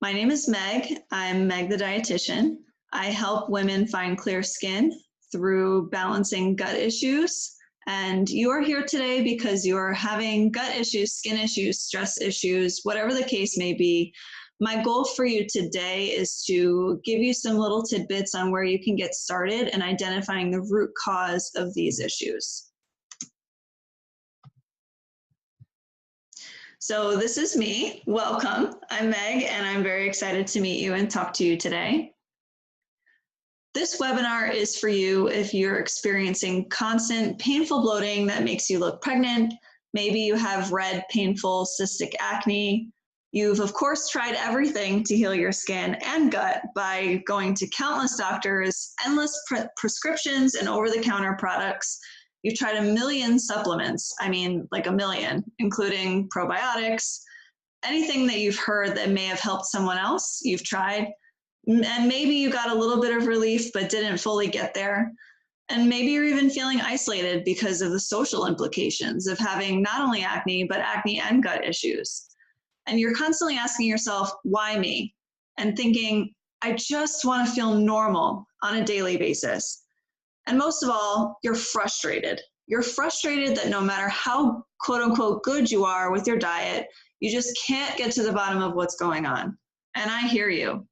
My name is Meg. I'm Meg the dietitian. I help women find clear skin through balancing gut issues. And you are here today because you are having gut issues, skin issues, stress issues, whatever the case may be. My goal for you today is to give you some little tidbits on where you can get started in identifying the root cause of these issues. So this is me. Welcome. I'm Meg, and I'm very excited to meet you and talk to you today. This webinar is for you if you're experiencing constant painful bloating that makes you look pregnant. Maybe you have red, painful cystic acne. You've, of course, tried everything to heal your skin and gut by going to countless doctors, endless prescriptions, and over-the-counter products. You've tried a million supplements, like a million, including probiotics, anything that you've heard that may have helped someone else, you've tried. And maybe you got a little bit of relief but didn't fully get there. And maybe you're even feeling isolated because of the social implications of having not only acne, but acne and gut issues. And you're constantly asking yourself, why me? And thinking, I just want to feel normal on a daily basis. And most of all, you're frustrated. You're frustrated that no matter how quote unquote good you are with your diet, you just can't get to the bottom of what's going on. And I hear you.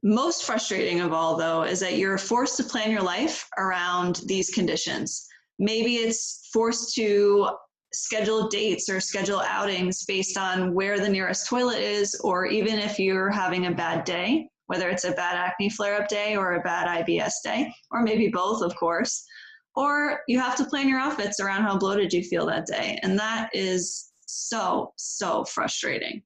Most frustrating of all, though, is that you're forced to plan your life around these conditions. Maybe it's forced to schedule dates or schedule outings based on where the nearest toilet is, or even if you're having a bad day, whether it's a bad acne flare-up day or a bad IBS day, or maybe both, of course. Or you have to plan your outfits around how bloated you feel that day. And that is so frustrating.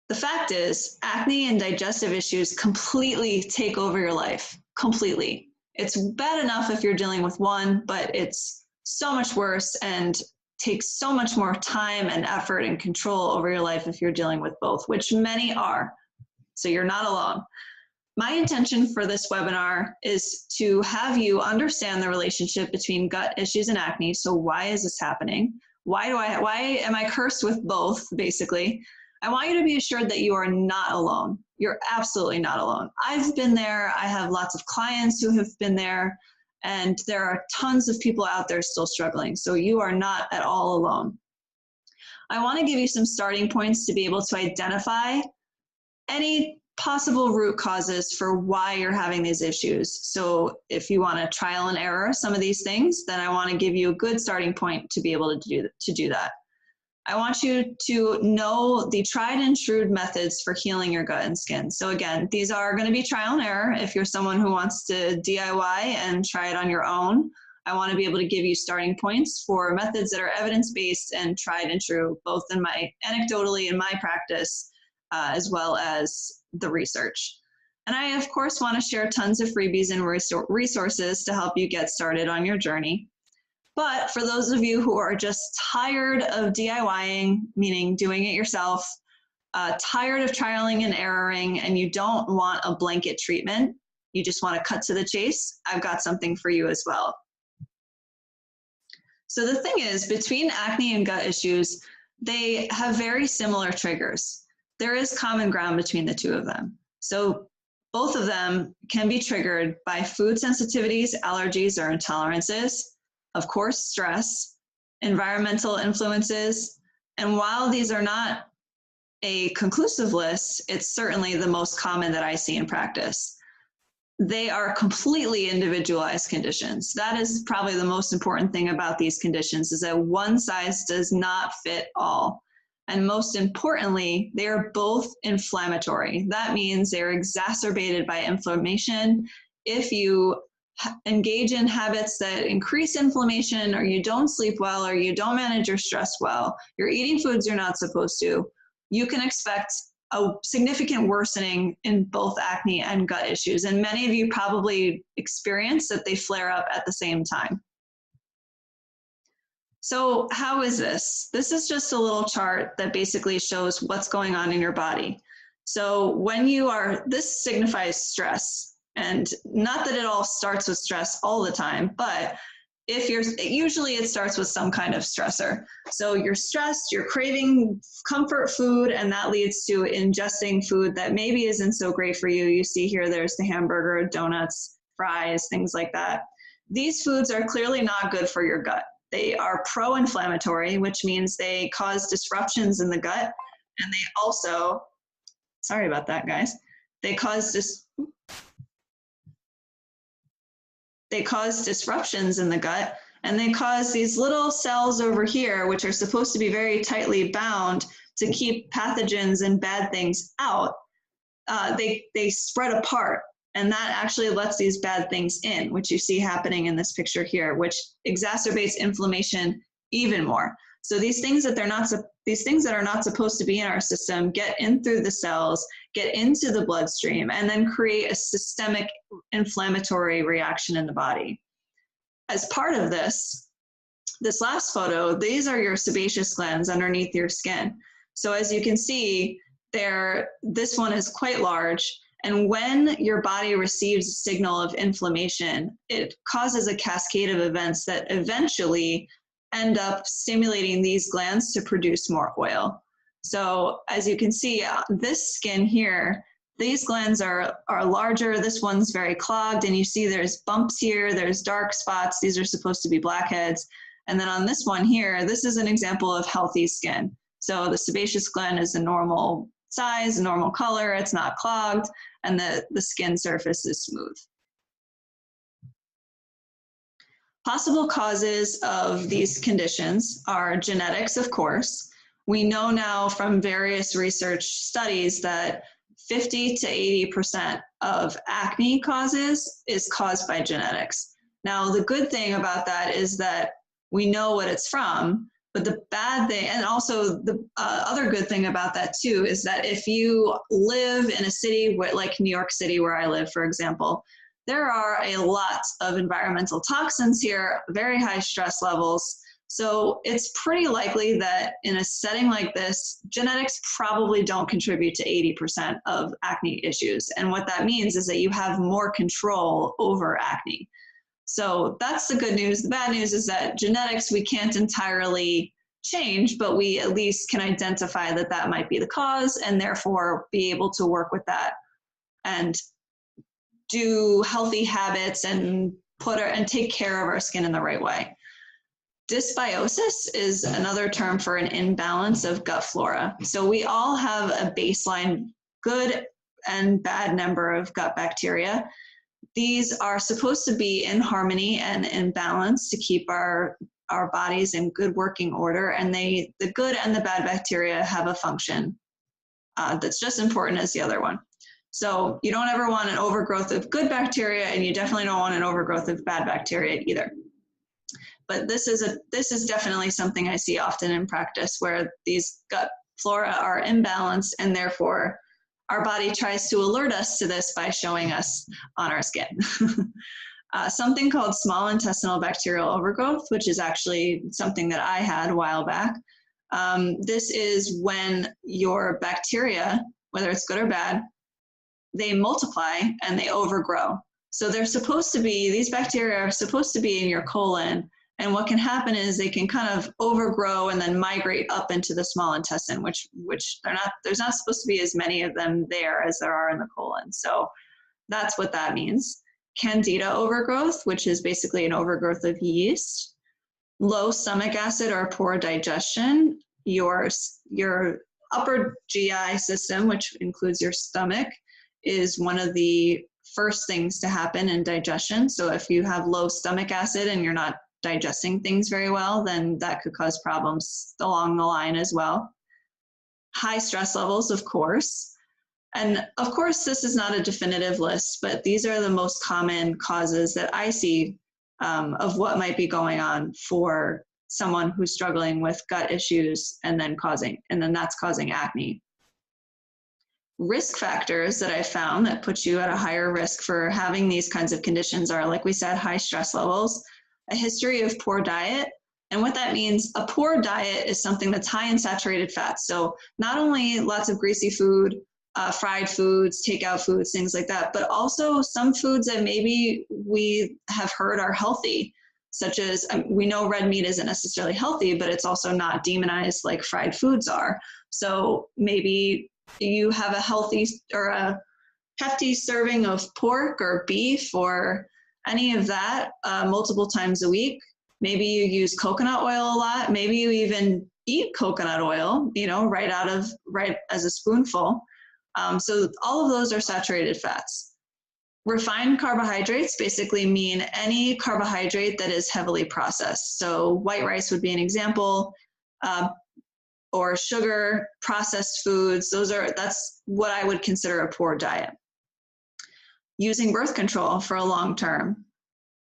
The fact is, acne and digestive issues completely take over your life, completely. It's bad enough if you're dealing with one, but it's so much worse and takes so much more time and effort and control over your life if you're dealing with both, which many are. So you're not alone. My intention for this webinar is to have you understand the relationship between gut issues and acne. So why is this happening? Why am I cursed with both, basically? I want you to be assured that you are not alone. You're absolutely not alone. I've been there. I have lots of clients who have been there, and there are tons of people out there still struggling. So you are not at all alone. I want to give you some starting points to be able to identify any possible root causes for why you're having these issues. So if you want to trial and error some of these things, then I want to give you a good starting point to be able to do that. I want you to know the tried and true methods for healing your gut and skin. So again, these are going to be trial and error. If you're someone who wants to DIY and try it on your own, I want to be able to give you starting points for methods that are evidence-based and tried and true, both in anecdotally in my practice, as well as the research. And I, of course, want to share tons of freebies and resources to help you get started on your journey. But for those of you who are just tired of DIYing, meaning doing it yourself, tired of trialing and erroring, and you don't want a blanket treatment, you just want to cut to the chase, I've got something for you as well. So the thing is, between acne and gut issues, they have very similar triggers. There is common ground between the two of them. So both of them can be triggered by food sensitivities, allergies, or intolerances, of course, stress, environmental influences, and while these are not a conclusive list, it's certainly the most common that I see in practice. They are completely individualized conditions. That is probably the most important thing about these conditions, is that one size does not fit all. And most importantly, they are both inflammatory. That means they're exacerbated by inflammation. If you engage in habits that increase inflammation, or you don't sleep well, or you don't manage your stress well, you're eating foods you're not supposed to, you can expect a significant worsening in both acne and gut issues. And many of you probably experience that they flare up at the same time. So how is this? This is just a little chart that basically shows what's going on in your body. So when this signifies stress. And not that it all starts with stress all the time, but if you're, usually it starts with some kind of stressor. So you're stressed, you're craving comfort food, and that leads to ingesting food that maybe isn't so great for you. You see here, there's the hamburger, donuts, fries, things like that. These foods are clearly not good for your gut. They are pro-inflammatory, which means they cause disruptions in the gut. And they also, sorry about that, guys. They cause disruptions in the gut, and they cause these little cells over here, which are supposed to be very tightly bound to keep pathogens and bad things out. They spread apart, and that actually lets these bad things in, which you see happening in this picture here, which exacerbates inflammation even more. So these things that are not supposed to be in our system get in through the cells, get into the bloodstream, and then create a systemic inflammatory reaction in the body. As part of this last photo, these are your sebaceous glands underneath your skin. So as you can see, this one is quite large, and when your body receives a signal of inflammation, it causes a cascade of events that eventually end up stimulating these glands to produce more oil. So as you can see, this skin here, these glands are larger. This one's very clogged, and you see there's bumps here, there's dark spots. These are supposed to be blackheads. And then on this one here, this is an example of healthy skin. So the sebaceous gland is a normal size, normal color, it's not clogged, and the skin surface is smooth. Possible causes of these conditions are genetics, of course. We know now from various research studies that 50 to 80% of acne causes is caused by genetics. Now, the good thing about that is that we know what it's from, but the bad thing, and also the other good thing about that too, is that if you live in a city like New York City, where I live, for example, there are a lot of environmental toxins here, very high stress levels. So it's pretty likely that in a setting like this, genetics probably don't contribute to 80% of acne issues. And what that means is that you have more control over acne. So that's the good news. The bad news is that genetics we can't entirely change, but we at least can identify that that might be the cause, and therefore be able to work with that and do healthy habits and take care of our skin in the right way. Dysbiosis is another term for an imbalance of gut flora. So we all have a baseline good and bad number of gut bacteria. These are supposed to be in harmony and in balance to keep our bodies in good working order, and the good and the bad bacteria have a function that's just important as the other one. So you don't ever want an overgrowth of good bacteria, and you definitely don't want an overgrowth of bad bacteria either. But this is definitely something I see often in practice, where these gut flora are imbalanced, and therefore our body tries to alert us to this by showing us on our skin. Something called small intestinal bacterial overgrowth, which is actually something that I had a while back. This is when your bacteria, whether it's good or bad, they multiply and they overgrow. So these bacteria are supposed to be in your colon, and what can happen is they can kind of overgrow and then migrate up into the small intestine, which there's not supposed to be as many of them there as there are in the colon. So that's what that means. Candida overgrowth, which is basically an overgrowth of yeast. Low stomach acid or poor digestion. Your upper GI system, which includes your stomach, is one of the first things to happen in digestion. So if you have low stomach acid and you're not digesting things very well, then that could cause problems along the line as well. High stress levels, of course. And of course, this is not a definitive list, but these are the most common causes that I see of what might be going on for someone who's struggling with gut issues and then that's causing acne. Risk factors that I found that put you at a higher risk for having these kinds of conditions are, like we said, high stress levels, a history of poor diet. And what that means, a poor diet is something that's high in saturated fats. So not only lots of greasy food, fried foods, takeout foods, things like that, but also some foods that maybe we have heard are healthy. such as we know red meat isn't necessarily healthy, but it's also not demonized like fried foods are. So maybe you have a healthy or a hefty serving of pork or beef or any of that multiple times a week. Maybe you use coconut oil a lot. Maybe you even eat coconut oil, right as a spoonful. So all of those are saturated fats. Refined carbohydrates basically mean any carbohydrate that is heavily processed. So white rice would be an example, or sugar, processed foods. That's what I would consider a poor diet. Using birth control for a long term.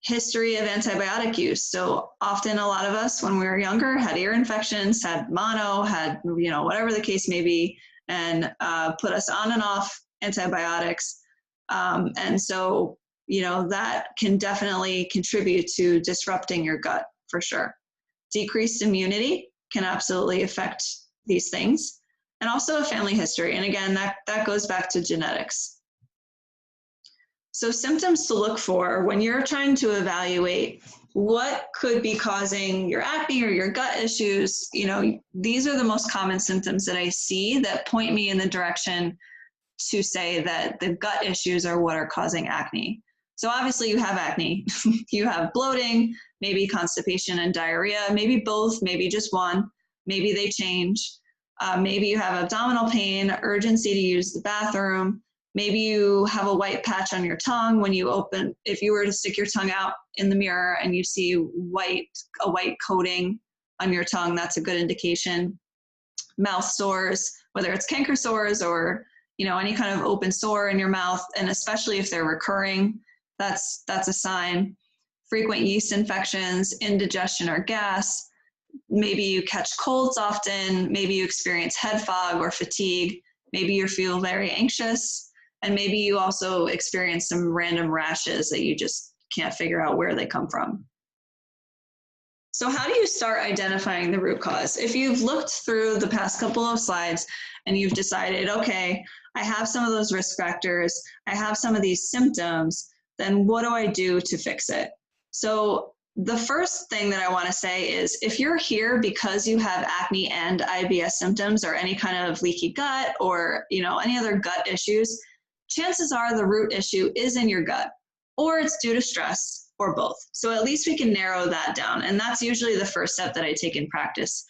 History of antibiotic use. So often a lot of us when we were younger had ear infections, had mono, had, whatever the case may be, and put us on and off antibiotics. And so, that can definitely contribute to disrupting your gut for sure. Decreased immunity can absolutely affect these things, and also a family history. And again, that goes back to genetics. So symptoms to look for when you're trying to evaluate what could be causing your acne or your gut issues, these are the most common symptoms that I see that point me in the direction to say that the gut issues are what are causing acne. So obviously you have acne, you have bloating, maybe constipation and diarrhea, maybe both, maybe just one, maybe they change. Maybe you have abdominal pain, urgency to use the bathroom. Maybe you have a white patch on your tongue when you open, if you were to stick your tongue out in the mirror and you see a white coating on your tongue, that's a good indication. Mouth sores, whether it's canker sores or any kind of open sore in your mouth, and especially if they're recurring, that's a sign. Frequent yeast infections, indigestion or gas. Maybe you catch colds often. Maybe you experience head fog or fatigue. Maybe you feel very anxious. And maybe you also experience some random rashes that you just can't figure out where they come from. So how do you start identifying the root cause? If you've looked through the past couple of slides and you've decided, okay, I have some of those risk factors, I have some of these symptoms, then what do I do to fix it? So the first thing that I want to say is if you're here because you have acne and IBS symptoms or any kind of leaky gut or any other gut issues, chances are the root issue is in your gut or it's due to stress or both. So at least we can narrow that down. And that's usually the first step that I take in practice.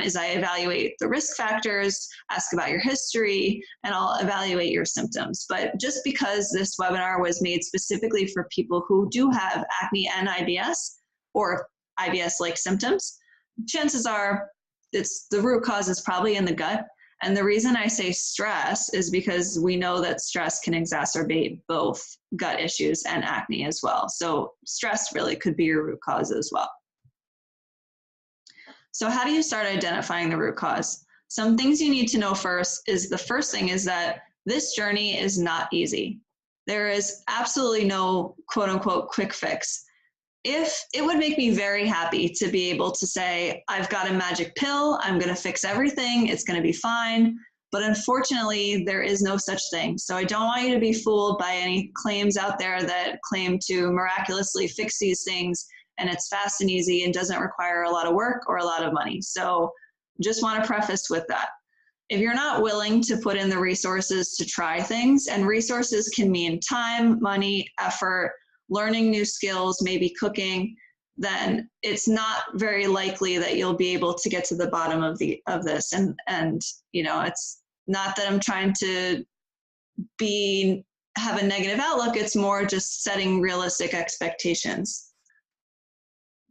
Is I evaluate the risk factors, ask about your history, and I'll evaluate your symptoms. But just because this webinar was made specifically for people who do have acne and IBS or IBS-like symptoms, chances are the root cause is probably in the gut. And the reason I say stress is because we know that stress can exacerbate both gut issues and acne as well. So stress really could be your root cause as well. So how do you start identifying the root cause? Some things you need to know first is the first thing is that this journey is not easy. There is absolutely no quote unquote quick fix. If it would make me very happy to be able to say, I've got a magic pill, I'm going to fix everything, it's going to be fine. But unfortunately, there is no such thing. So I don't want you to be fooled by any claims out there that claim to miraculously fix these things and it's fast and easy and doesn't require a lot of work or a lot of money. So just want to preface with that. If you're not willing to put in the resources to try things, and resources can mean time, money, effort, learning new skills, maybe cooking, then it's not very likely that you'll be able to get to the bottom of this. And it's not that I'm trying to have a negative outlook. It's more just setting realistic expectations.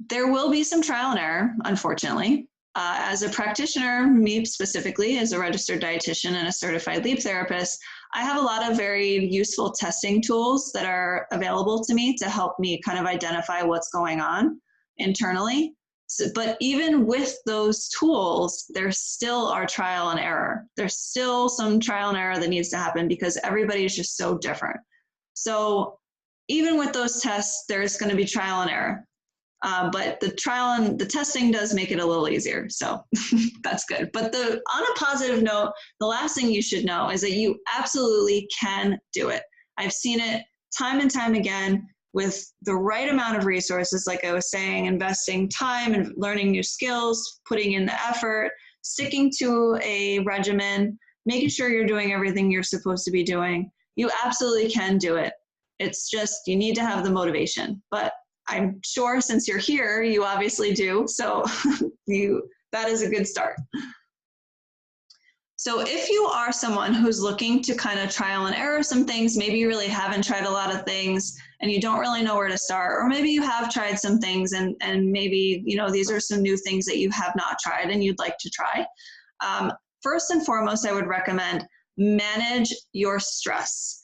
There will be some trial and error, unfortunately. As a practitioner, me specifically, as a registered dietitian and a certified LEAP therapist, I have a lot of very useful testing tools that are available to me to help me kind of identify what's going on internally. But even with those tools, there still are trial and error. There's still some trial and error that needs to happen because everybody is just so different. So even with those tests, there's going to be trial and error. But the trial and the testing does make it a little easier. So that's good. But on a positive note, the last thing you should know is that you absolutely can do it. I've seen it time and time again with the right amount of resources, like I was saying, investing time and learning new skills, putting in the effort, sticking to a regimen, making sure you're doing everything you're supposed to be doing, you absolutely can do it. It's just, you need to have the motivation. But I'm sure since you're here, you obviously do. So that is a good start. So if you are someone who's looking to kind of trial and error some things, maybe you really haven't tried a lot of things and you don't really know where to start, or maybe you have tried some things and maybe, you know, these are some new things that you have not tried and you'd like to try. First and foremost, I would recommend manage your stress.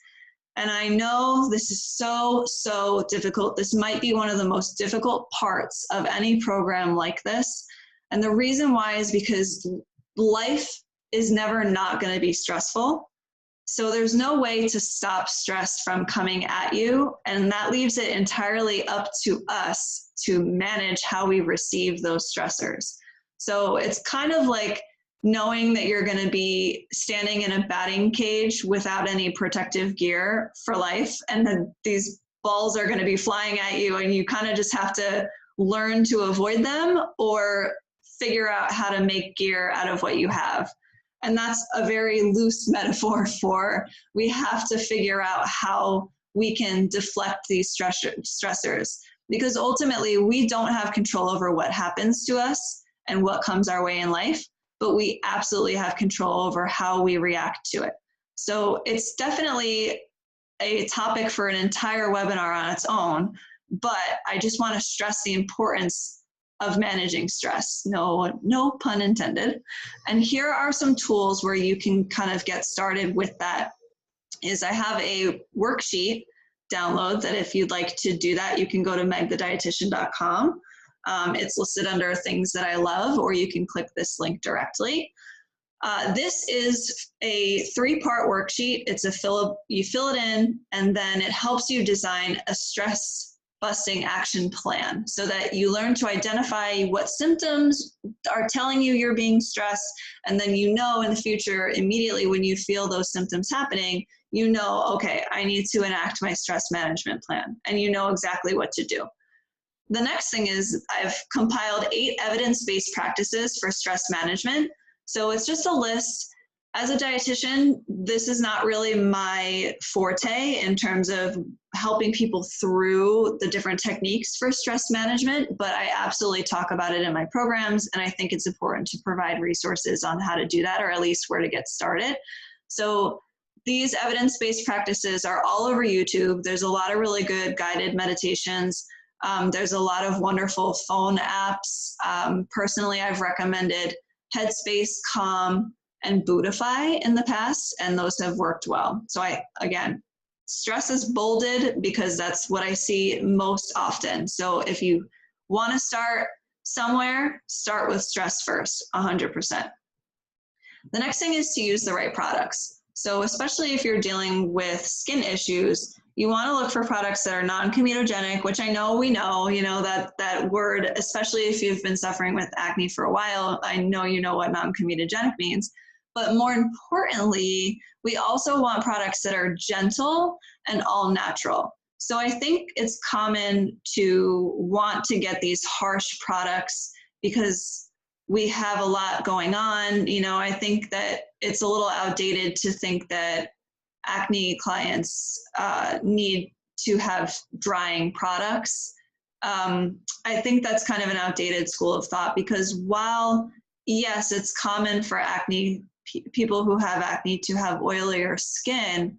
And I know this is so difficult. This might be one of the most difficult parts of any program like this. And the reason why is because life is never not going to be stressful. So there's no way to stop stress from coming at you. And that leaves it entirely up to us to manage how we receive those stressors. So it's kind of like knowing that you're going to be standing in a batting cage without any protective gear for life. And then these balls are going to be flying at you and you kind of just have to learn to avoid them or figure out how to make gear out of what you have. And that's a very loose metaphor for we have to figure out how we can deflect these stressors, because ultimately we don't have control over what happens to us and what comes our way in life, but we absolutely have control over how we react to it. So it's definitely a topic for an entire webinar on its own, but I just want to stress the importance of managing stress, no pun intended. And here are some tools where you can kind of get started with that. Is I have a worksheet download that if you'd like to do that, you can go to megthedietitian.com. It's listed under things that I love, or you can click this link directly. This is a 3-part worksheet. You fill it in, and then it helps you design a stress busting action plan so that you learn to identify what symptoms are telling you you're being stressed. And then you know in the future, immediately when you feel those symptoms happening, you know, okay, I need to enact my stress management plan, and you know exactly what to do. The next thing is I've compiled 8 evidence-based practices for stress management. So it's just a list. As a dietitian, this is not really my forte in terms of helping people through the different techniques for stress management, but I absolutely talk about it in my programs, and I think it's important to provide resources on how to do that, or at least where to get started. So these evidence-based practices are all over YouTube. There's a lot of really good guided meditations. There's a lot of wonderful phone apps. Personally, I've recommended Headspace, Calm, and Buddhify in the past, and those have worked well. So again, stress is bolded because that's what I see most often. So if you want to start somewhere, start with stress first, 100%. The next thing is to use the right products. So especially if you're dealing with skin issues, you want to look for products that are non-comedogenic, which I know that word, especially if you've been suffering with acne for a while, I know you know what non-comedogenic means. But more importantly, we also want products that are gentle and all natural. So I think it's common to want to get these harsh products because we have a lot going on. I think that it's a little outdated to think that acne clients need to have drying products. I think that's kind of an outdated school of thought, because while, yes, it's common for people who have acne to have oilier skin,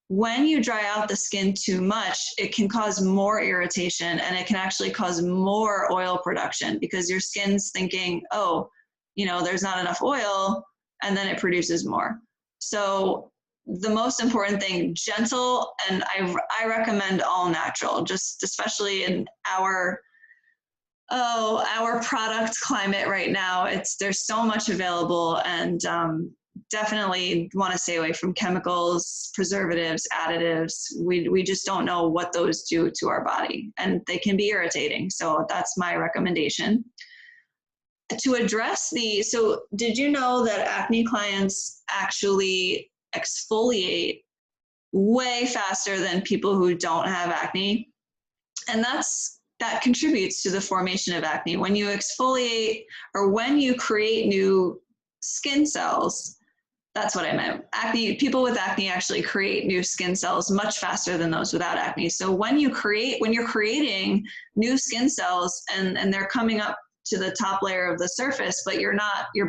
when you dry out the skin too much, it can cause more irritation, and it can actually cause more oil production because your skin's thinking, oh, there's not enough oil, and then it produces more. So the most important thing, gentle, and I recommend all natural, just especially in our product climate right now. There's so much available, and definitely want to stay away from chemicals, preservatives, additives. We just don't know what those do to our body, and they can be irritating. So that's my recommendation. To address so did you know that acne clients actually exfoliate way faster than people who don't have acne? And that contributes to the formation of acne. When you exfoliate or when you create new skin cells, that's what I meant. People with acne actually create new skin cells much faster than those without acne. So when you're creating new skin cells and they're coming up to the top layer of the surface, but your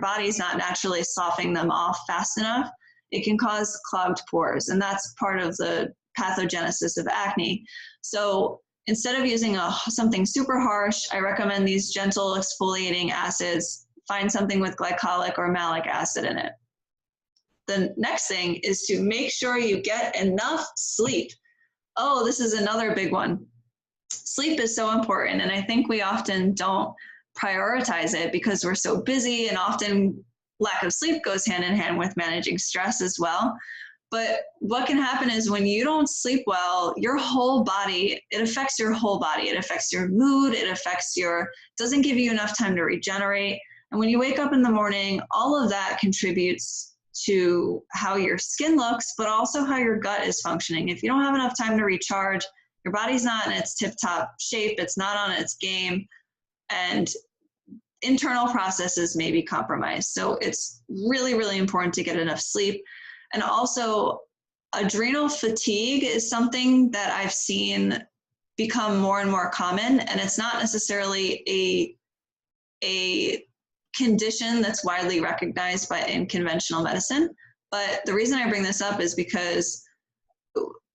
body's not naturally sloughing them off fast enough, it can cause clogged pores. And that's part of the pathogenesis of acne. So instead of using something super harsh, I recommend these gentle exfoliating acids. Find something with glycolic or malic acid in it. The next thing is to make sure you get enough sleep. Oh, this is another big one. Sleep is so important, and I think we often don't prioritize it because we're so busy, and often lack of sleep goes hand in hand with managing stress as well. But what can happen is when you don't sleep well, your whole body, it affects your whole body. It affects your mood, doesn't give you enough time to regenerate. And when you wake up in the morning, all of that contributes to how your skin looks, but also how your gut is functioning. If you don't have enough time to recharge, your body's not in its tip-top shape, it's not on its game, and internal processes may be compromised. So it's really, really important to get enough sleep. And also, adrenal fatigue is something that I've seen become more and more common, and it's not necessarily a condition that's widely recognized in conventional medicine. But the reason I bring this up is because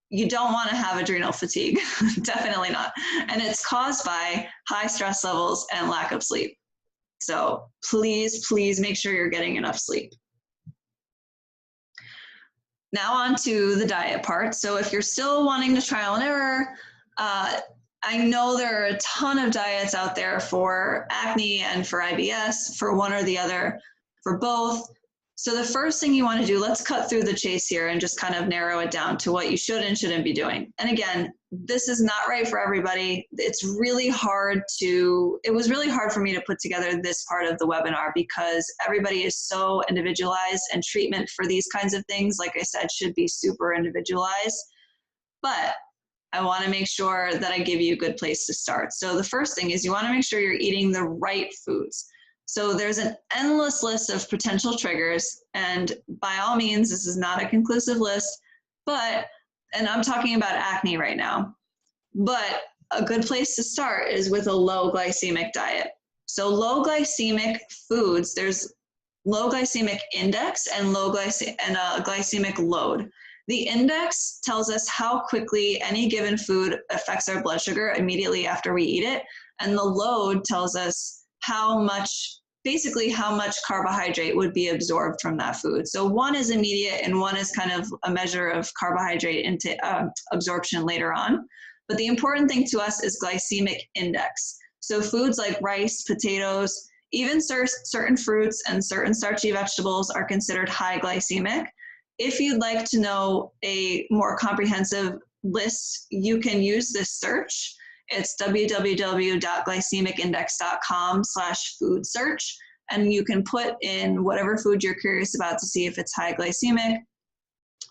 you don't want to have adrenal fatigue, definitely not. And it's caused by high stress levels and lack of sleep. So please, please make sure you're getting enough sleep. Now on to the diet part. So if you're still wanting to trial and error, I know there are a ton of diets out there for acne and for IBS, for one or the other, for both. So the first thing you want to do, let's cut through the chase here and just kind of narrow it down to what you should and shouldn't be doing. And again, this is not right for everybody. It was really hard for me to put together this part of the webinar because everybody is so individualized, and treatment for these kinds of things, like I said, should be super individualized. But I want to make sure that I give you a good place to start. So the first thing is you want to make sure you're eating the right foods. So there's an endless list of potential triggers, and by all means, this is not a conclusive list, and I'm talking about acne right now, but a good place to start is with a low glycemic diet. So low glycemic foods, there's low glycemic index and glycemic load. The index tells us how quickly any given food affects our blood sugar immediately after we eat it, and the load tells us how much carbohydrate would be absorbed from that food. So one is immediate and one is kind of a measure of carbohydrate into absorption later on. But the important thing to us is glycemic index. So foods like rice, potatoes, even certain fruits and certain starchy vegetables are considered high glycemic. If you'd like to know a more comprehensive list, you can use this search. It's www.glycemicindex.com/food search, and you can put in whatever food you're curious about to see if it's high glycemic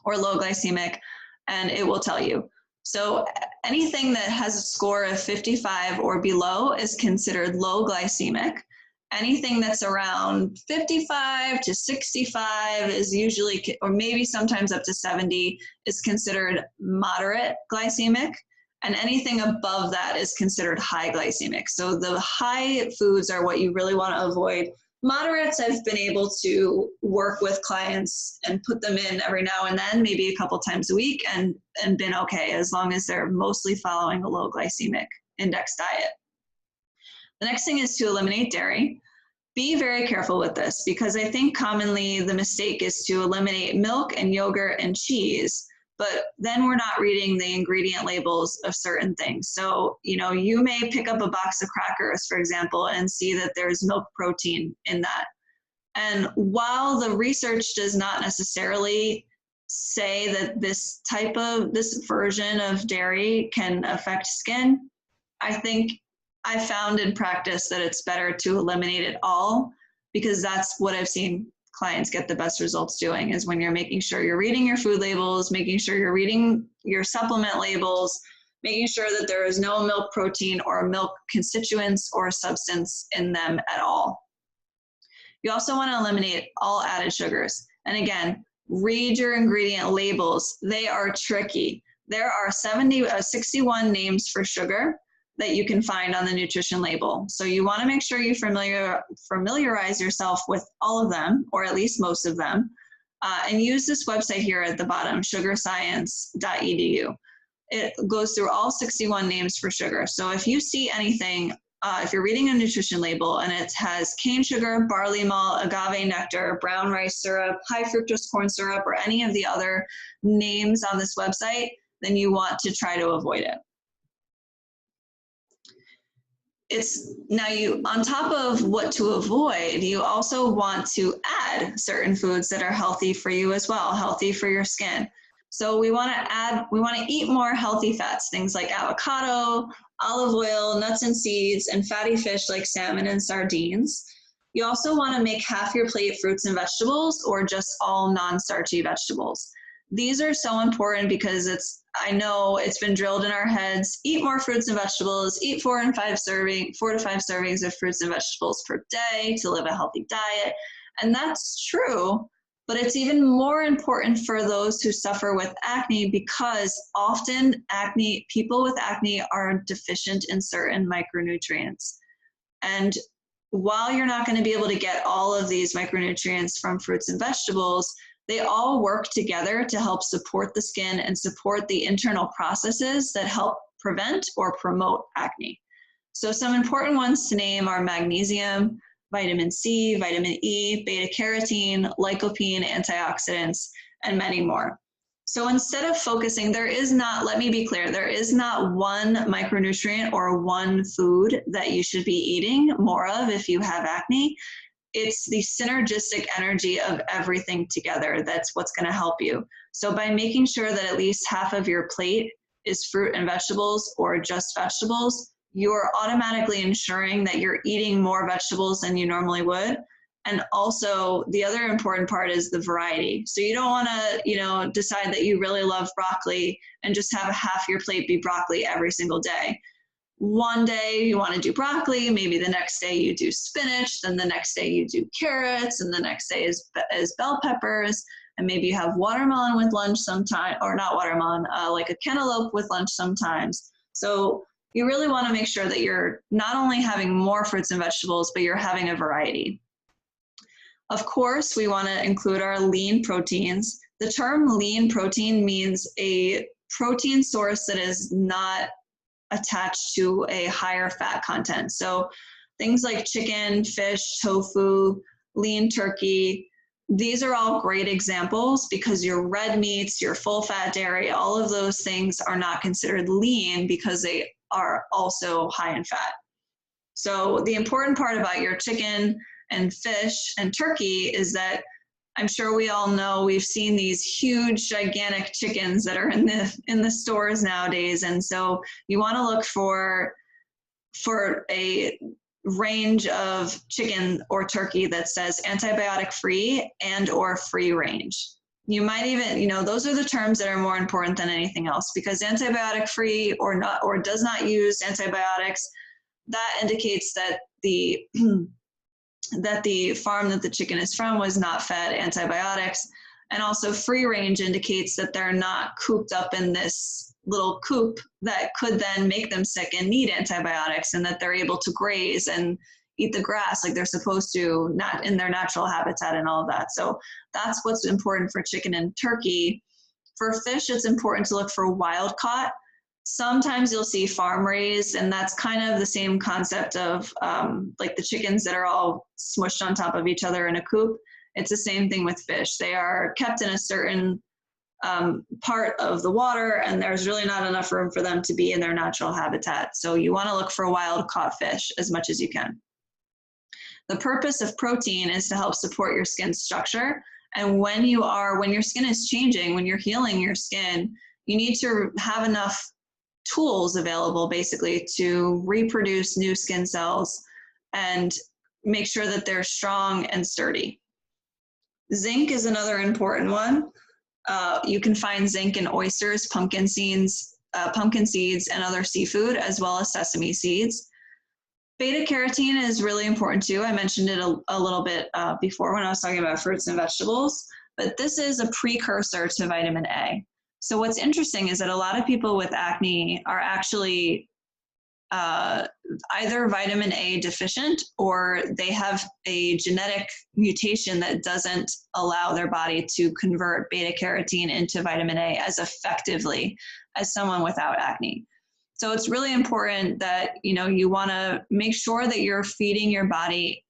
or low glycemic, and it will tell you. So anything that has a score of 55 or below is considered low glycemic. Anything that's around 55 to 65 is usually, or maybe sometimes up to 70, is considered moderate glycemic. And anything above that is considered high glycemic. So the high foods are what you really want to avoid. Moderates, I've been able to work with clients and put them in every now and then, maybe a couple times a week, and been okay, as long as they're mostly following a low glycemic index diet. The next thing is to eliminate dairy. Be very careful with this, because I think commonly the mistake is to eliminate milk and yogurt and cheese, but then we're not reading the ingredient labels of certain things. So, you may pick up a box of crackers, for example, and see that there's milk protein in that. And while the research does not necessarily say that this version of dairy can affect skin, I think I found in practice that it's better to eliminate it all, because that's what I've seen clients get the best results doing, is when you're making sure you're reading your food labels, making sure you're reading your supplement labels, making sure that there is no milk protein or milk constituents or substance in them at all. You also want to eliminate all added sugars. And again, read your ingredient labels. They are tricky. There are 61 names for sugar that you can find on the nutrition label. So you want to make sure you familiarize yourself with all of them, or at least most of them, and use this website here at the bottom, sugarscience.edu. It goes through all 61 names for sugar. So if you see anything, if you're reading a nutrition label and it has cane sugar, barley malt, agave nectar, brown rice syrup, high fructose corn syrup, or any of the other names on this website, then you want to try to avoid it. On top of what to avoid, you also want to add certain foods that are healthy for you as well, healthy for your skin. So we want to eat more healthy fats, things like avocado, olive oil, nuts and seeds, and fatty fish like salmon and sardines. You also want to make half your plate fruits and vegetables, or just all non-starchy vegetables. These are so important because I know it's been drilled in our heads, eat more fruits and vegetables, eat 4 to 5 servings of fruits and vegetables per day to live a healthy diet. And that's true, but it's even more important for those who suffer with acne, because often people with acne are deficient in certain micronutrients. And while you're not going to be able to get all of these micronutrients from fruits and vegetables, they all work together to help support the skin and support the internal processes that help prevent or promote acne. So some important ones to name are magnesium, vitamin C, vitamin E, beta carotene, lycopene, antioxidants, and many more. So instead of focusing, let me be clear, there is not one micronutrient or one food that you should be eating more of if you have acne. It's the synergistic energy of everything together that's what's going to help you. So by making sure that at least half of your plate is fruit and vegetables, or just vegetables, you're automatically ensuring that you're eating more vegetables than you normally would. And also the other important part is the variety. So you don't want to, decide that you really love broccoli and just have half your plate be broccoli every single day. One day you want to do broccoli, maybe the next day you do spinach, then the next day you do carrots, and the next day is bell peppers, and maybe you have watermelon with lunch sometime, or not watermelon, like a cantaloupe with lunch sometimes. So you really want to make sure that you're not only having more fruits and vegetables, but you're having a variety. Of course, we want to include our lean proteins. The term lean protein means a protein source that is not attached to a higher fat content. So things like chicken, fish, tofu, lean turkey, these are all great examples, because your red meats, your full fat dairy, all of those things are not considered lean because they are also high in fat. So the important part about your chicken and fish and turkey is that I'm sure we all know, we've seen these huge, gigantic chickens that are in the stores nowadays. And so you want to look for a range of chicken or turkey that says antibiotic free and or free range. You might even, those are the terms that are more important than anything else, because antibiotic free or not, or does not use antibiotics, that indicates that the farm that the chicken is from was not fed antibiotics. And also free range indicates that they're not cooped up in this little coop that could then make them sick and need antibiotics, and that they're able to graze and eat the grass like they're supposed to, not in their natural habitat and all of that. So that's what's important for chicken and turkey. For fish, it's important to look for wild caught. Sometimes you'll see farm raised, and that's kind of the same concept of like the chickens that are all smushed on top of each other in a coop. It's the same thing with fish. They are kept in a certain part of the water, and there's really not enough room for them to be in their natural habitat. So you want to look for wild caught fish as much as you can. The purpose of protein is to help support your skin structure. And when your skin is changing, when you're healing your skin, you need to have enough tools available basically to reproduce new skin cells and make sure that they're strong and sturdy. Zinc is another important one. You can find zinc in oysters, pumpkin seeds, pumpkin seeds and other seafood, as well as sesame seeds. Beta carotene is really important too. I mentioned it a little bit before when I was talking about fruits and vegetables, but this is a precursor to vitamin A. So what's interesting is that a lot of people with acne are actually either vitamin A deficient, or they have a genetic mutation that doesn't allow their body to convert beta carotene into vitamin A as effectively as someone without acne. So it's really important that, you know, you want to make sure that you're feeding your body,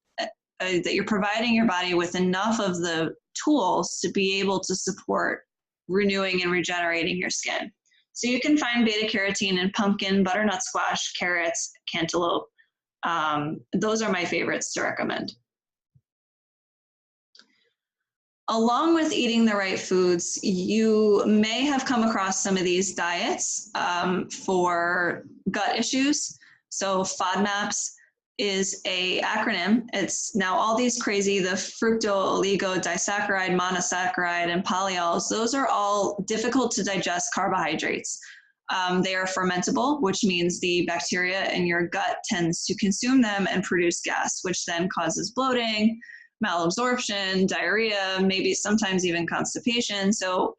that you're providing your body with enough of the tools to be able to support renewing and regenerating your skin. So you can find beta carotene in pumpkin, butternut squash, carrots, cantaloupe. Those are my favorites to recommend. Along with eating the right foods, you may have come across some of these diets for gut issues. So FODMAPs is a acronym. It's now all these crazy, the fructo-oligo-disaccharide, monosaccharide, and polyols. Those are all difficult to digest carbohydrates. They are fermentable, which means the bacteria in your gut tends to consume them and produce gas, which then causes bloating, malabsorption, diarrhea, maybe sometimes even constipation,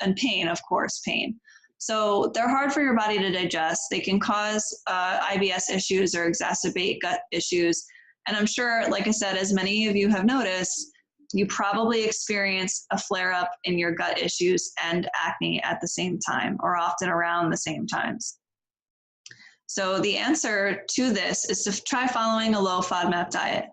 and pain, of course, pain. So they're hard for your body to digest. They can cause IBS issues or exacerbate gut issues. And I'm sure, like I said, as many of you have noticed, you probably experience a flare-up in your gut issues and acne at the same time, or often around the same times. So the answer to this is to try following a low FODMAP diet.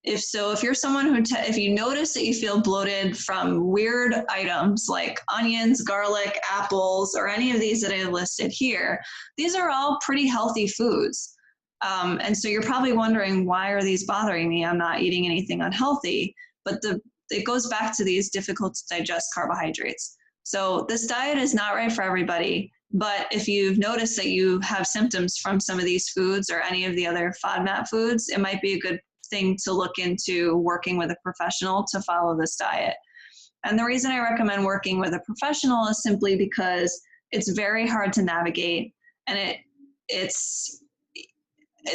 If you're someone who, if you notice that you feel bloated from weird items like onions, garlic, apples, or any of these that I have listed here, these are all pretty healthy foods. And so you're probably wondering, why are these bothering me? I'm not eating anything unhealthy, but it goes back to these difficult to digest carbohydrates. So this diet is not right for everybody, but if you've noticed that you have symptoms from some of these foods or any of the other FODMAP foods, it might be a good thing to look into working with a professional to follow this diet. And the reason I recommend working with a professional is simply because it's very hard to navigate, and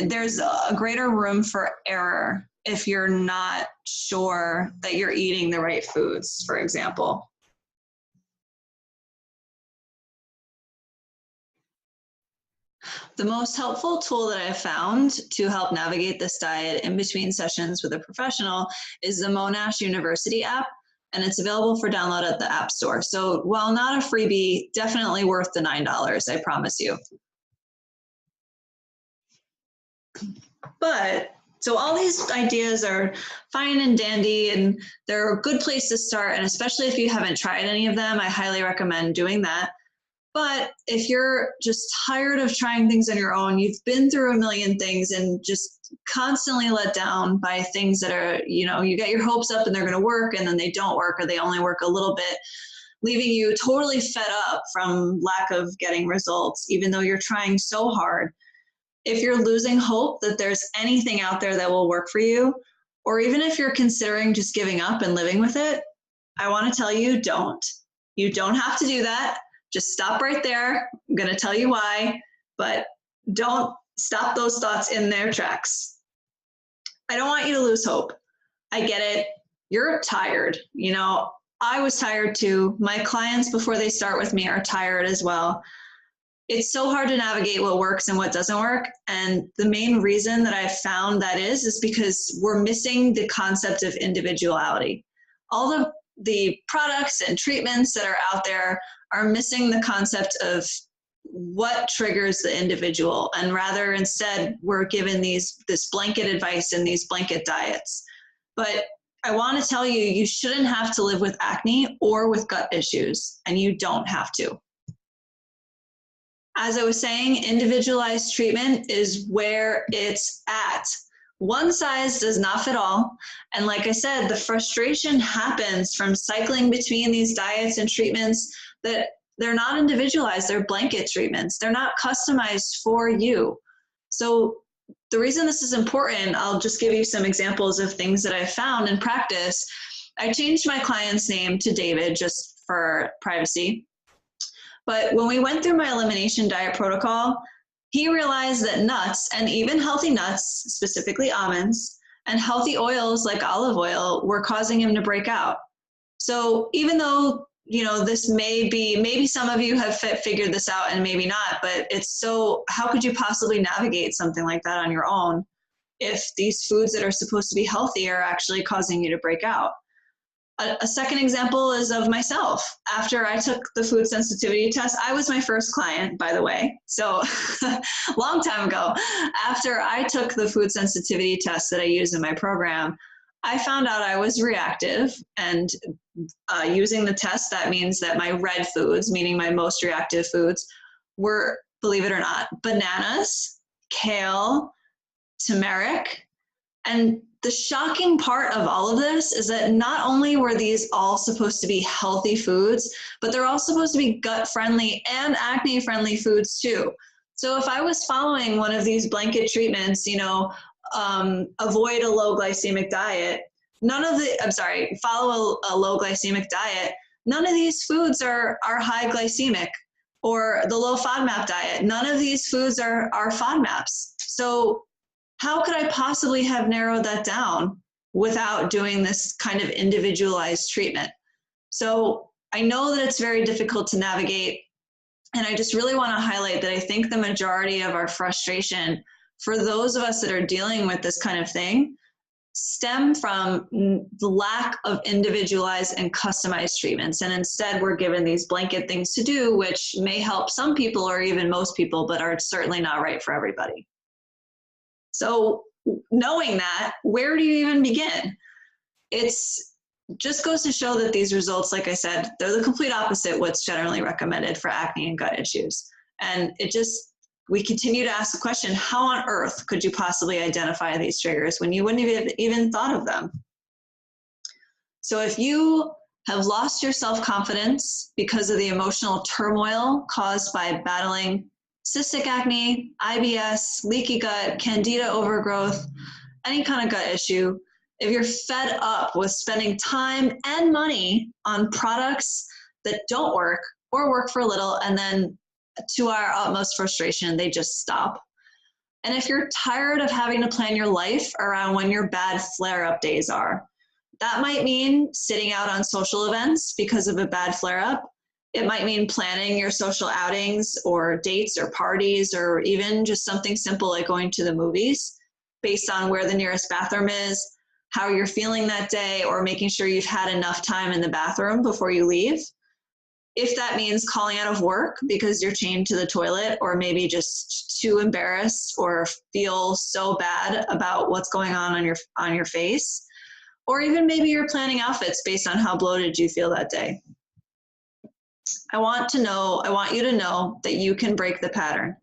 there's a greater room for error if you're not sure that you're eating the right foods, for example. The most helpful tool that I've found to help navigate this diet in between sessions with a professional is the Monash University app, and it's available for download at the App Store. So while not a freebie, definitely worth the $9, I promise you. So all these ideas are fine and dandy, and they're a good place to start, and especially if you haven't tried any of them, I highly recommend doing that. But if you're just tired of trying things on your own, you've been through a million things and just constantly let down by things that are, you get your hopes up and they're going to work, and then they don't work, or they only work a little bit, leaving you totally fed up from lack of getting results, even though you're trying so hard. If you're losing hope that there's anything out there that will work for you, or even if you're considering just giving up and living with it, I want to tell you, don't. You don't have to do that. Just stop right there. I'm going to tell you why, but don't stop those thoughts in their tracks. I don't want you to lose hope. I get it. You're tired. I was tired too. My clients, before they start with me, are tired as well. It's so hard to navigate what works and what doesn't work. And the main reason that I've found that is because we're missing the concept of individuality. All the products and treatments that are out there are missing the concept of what triggers the individual, and rather instead we're given this blanket advice and these blanket diets. But I want to tell you, you shouldn't have to live with acne or with gut issues, and you don't have to. As I was saying, individualized treatment is where it's at. One size does not fit all. And like I said, the frustration happens from cycling between these diets and treatments that they're not individualized, they're blanket treatments. They're not customized for you. So the reason this is important, I'll just give you some examples of things that I've found in practice. I changed my client's name to David just for privacy. But when we went through my elimination diet protocol, he realized that nuts, and even healthy nuts, specifically almonds, and healthy oils like olive oil, were causing him to break out. So even though, this may be, maybe some of you have figured this out and maybe not, but how could you possibly navigate something like that on your own if these foods that are supposed to be healthy are actually causing you to break out? A second example is of myself. After I took the food sensitivity test, I was my first client, by the way. So long time ago, after I took the food sensitivity test that I use in my program, I found out I was reactive. And using the test, that means that my red foods, meaning my most reactive foods, were, believe it or not, bananas, kale, turmeric, and the shocking part of all of this is that not only were these all supposed to be healthy foods, but they're all supposed to be gut-friendly and acne-friendly foods too. So if I was following one of these blanket treatments, avoid a low glycemic diet, follow a low glycemic diet, none of these foods are high glycemic. Or the low FODMAP diet, none of these foods are FODMAPs. So how could I possibly have narrowed that down without doing this kind of individualized treatment? So I know that it's very difficult to navigate, and I just really want to highlight that I think the majority of our frustration for those of us that are dealing with this kind of thing stem from the lack of individualized and customized treatments. And instead, we're given these blanket things to do, which may help some people or even most people, but are certainly not right for everybody. So knowing that, where do you even begin? It's just goes to show that these results, like I said, they're the complete opposite what's generally recommended for acne and gut issues. And we continue to ask the question, how on earth could you possibly identify these triggers when you wouldn't have even thought of them? So if you have lost your self-confidence because of the emotional turmoil caused by battling cystic acne, IBS, leaky gut, candida overgrowth, any kind of gut issue, if you're fed up with spending time and money on products that don't work or work for a little, and then to our utmost frustration, they just stop. And if you're tired of having to plan your life around when your bad flare-up days are, that might mean sitting out on social events because of a bad flare-up. It might mean planning your social outings or dates or parties, or even just something simple like going to the movies based on where the nearest bathroom is, how you're feeling that day, or making sure you've had enough time in the bathroom before you leave. If that means calling out of work because you're chained to the toilet, or maybe just too embarrassed or feel so bad about what's going on your face, or even maybe you're planning outfits based on how bloated you feel that day. I want you to know that you can break the pattern.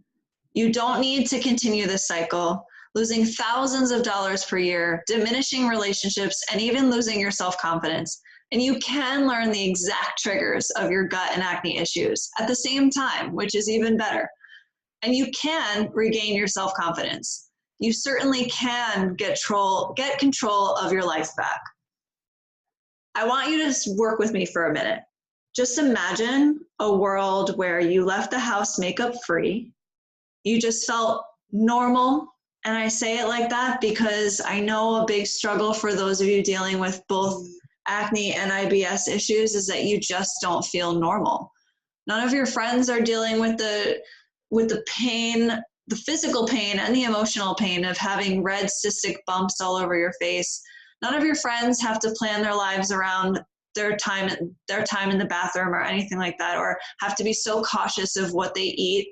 You don't need to continue this cycle, losing thousands of dollars per year, diminishing relationships, and even losing your self-confidence. And you can learn the exact triggers of your gut and acne issues at the same time, which is even better. And you can regain your self-confidence. You certainly can get control of your life back. I want you to work with me for a minute. Just imagine a world where you left the house makeup free. You just felt normal. And I say it like that because I know a big struggle for those of you dealing with both acne and IBS issues is that you just don't feel normal. None of your friends are dealing with the pain, the physical pain and the emotional pain of having red cystic bumps all over your face. None of your friends have to plan their lives around their time in the bathroom or anything like that, or have to be so cautious of what they eat.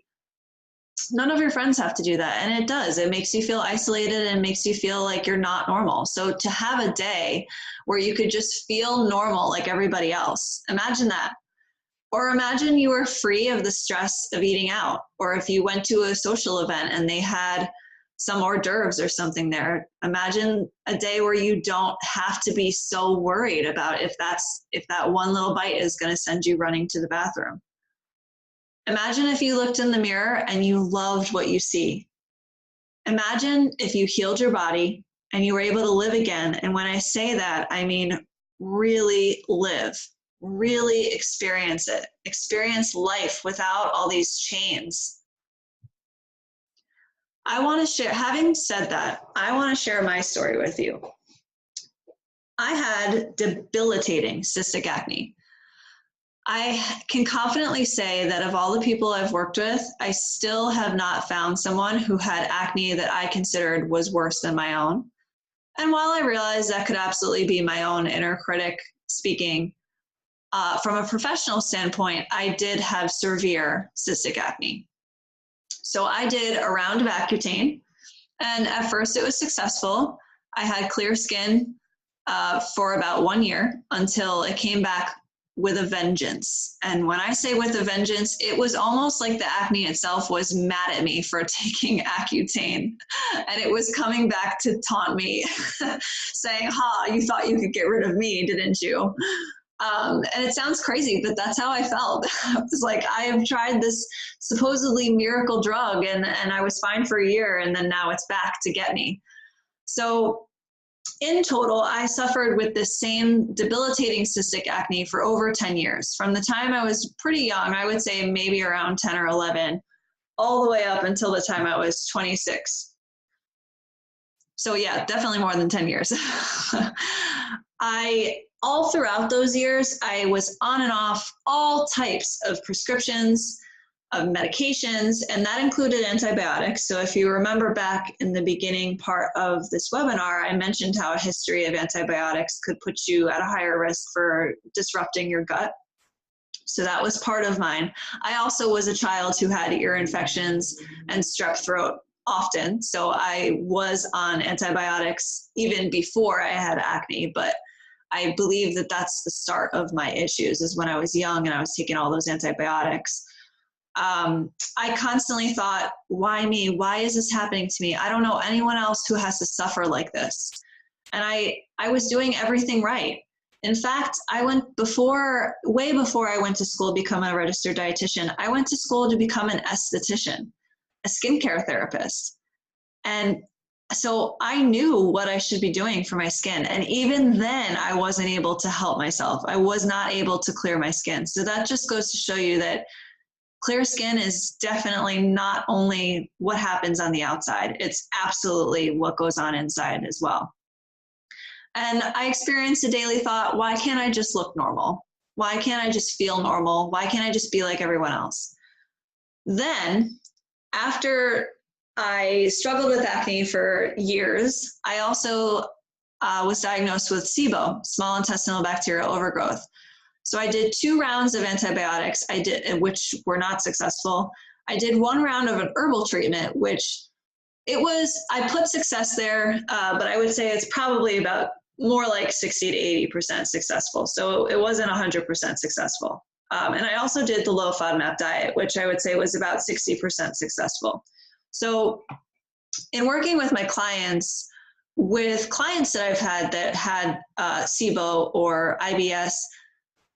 None of your friends have to do that. And it does. It makes you feel isolated and makes you feel like you're not normal. So to have a day where you could just feel normal like everybody else, imagine that. Or imagine you were free of the stress of eating out. Or if you went to a social event and they had some hors d'oeuvres or something there, imagine a day where you don't have to be so worried about if that one little bite is going to send you running to the bathroom. Imagine if you looked in the mirror and you loved what you see. Imagine if you healed your body and you were able to live again. And when I say that, I mean really live. really experience it, experience life without all these chains. I want to share, having said that, I want to share my story with you. I had debilitating cystic acne. I can confidently say that of all the people I've worked with, I still have not found someone who had acne that I considered was worse than my own. And while I realize that could absolutely be my own inner critic speaking, from a professional standpoint, I did have severe cystic acne. So I did a round of Accutane, and at first it was successful. I had clear skin for about 1 year until it came back with a vengeance. And when I say with a vengeance, it was almost like the acne itself was mad at me for taking Accutane. And it was coming back to taunt me, saying, ha, you thought you could get rid of me, didn't you? And it sounds crazy, but that's how I felt. I was like, I have tried this supposedly miracle drug and I was fine for a year, and then now it's back to get me. So in total, I suffered with this same debilitating cystic acne for over 10 years. From the time I was pretty young, I would say maybe around 10 or 11, all the way up until the time I was 26. So yeah, definitely more than 10 years. All throughout those years, I was on and off all types of prescriptions, of medications, and that included antibiotics. So if you remember back in the beginning part of this webinar, I mentioned how a history of antibiotics could put you at a higher risk for disrupting your gut. So that was part of mine. I also was a child who had ear infections and strep throat often. So I was on antibiotics even before I had acne, but I believe that that's the start of my issues, is when I was young and I was taking all those antibiotics. I constantly thought, why me? Why is this happening to me? I don't know anyone else who has to suffer like this. And I was doing everything right. In fact, I went way before I went to school to become a registered dietitian, I went to school to become an esthetician, a skincare therapist. And so I knew what I should be doing for my skin. And even then, I wasn't able to help myself. I was not able to clear my skin. So that just goes to show you that clear skin is definitely not only what happens on the outside, it's absolutely what goes on inside as well. And I experienced a daily thought, why can't I just look normal? Why can't I just feel normal? Why can't I just be like everyone else? Then, after I struggled with acne for years, I also was diagnosed with SIBO, small intestinal bacterial overgrowth. So I did 2 rounds of antibiotics, which were not successful. I did 1 round of an herbal treatment, which I put success there, but I would say it's probably about more like 60 to 80% successful. So it wasn't 100% successful. And I also did the low FODMAP diet, which I would say was about 60% successful. So in working with my clients, that I've had that had SIBO or IBS,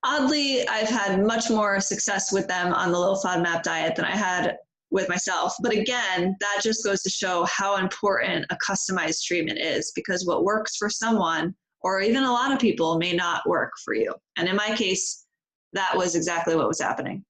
oddly, I've had much more success with them on the low FODMAP diet than I had with myself. But again, that just goes to show how important a customized treatment is, because what works for someone, or even a lot of people, may not work for you. And in my case, that was exactly what was happening.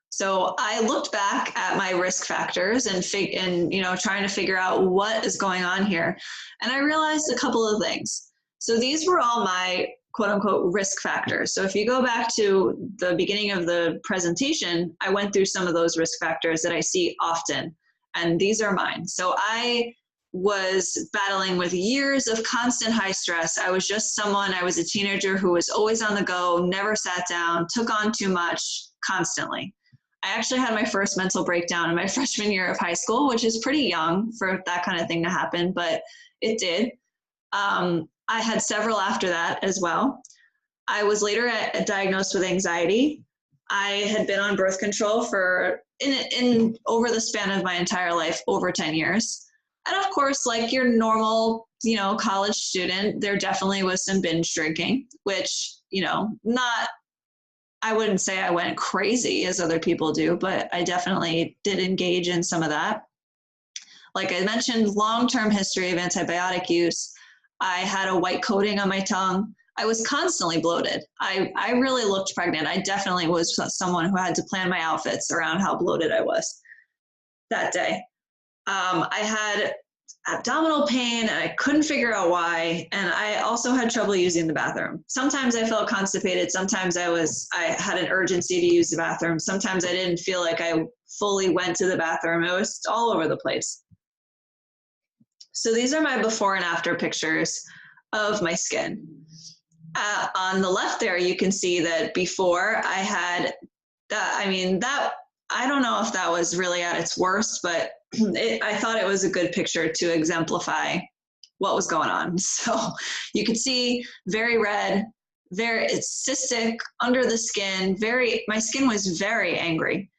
So I looked back at my risk factors and trying to figure out what is going on here. And I realized a couple of things. So these were all my quote unquote risk factors. So if you go back to the beginning of the presentation, I went through some of those risk factors that I see often, and these are mine. So I was battling with years of constant high stress. I was a teenager who was always on the go, never sat down, took on too much constantly. I actually had my first mental breakdown in my freshman year of high school, which is pretty young for that kind of thing to happen, but it did. I had several after that as well. I was later diagnosed with anxiety. I had been on birth control for over the span of my entire life, over 10 years. And of course, like your normal, college student, there definitely was some binge drinking, which, I wouldn't say I went crazy as other people do, but I definitely did engage in some of that. Like I mentioned, long-term history of antibiotic use. I had a white coating on my tongue. I was constantly bloated. I really looked pregnant. I definitely was someone who had to plan my outfits around how bloated I was that day. I had abdominal pain and I couldn't figure out why. And I also had trouble using the bathroom. Sometimes I felt constipated. Sometimes I had an urgency to use the bathroom. Sometimes I didn't feel like I fully went to the bathroom. It was all over the place. So these are my before and after pictures of my skin. On the left there, you can see that before I had that, I don't know if that was really at its worst, but I thought it was a good picture to exemplify what was going on. So you could see very red, it's cystic under the skin, my skin was very angry.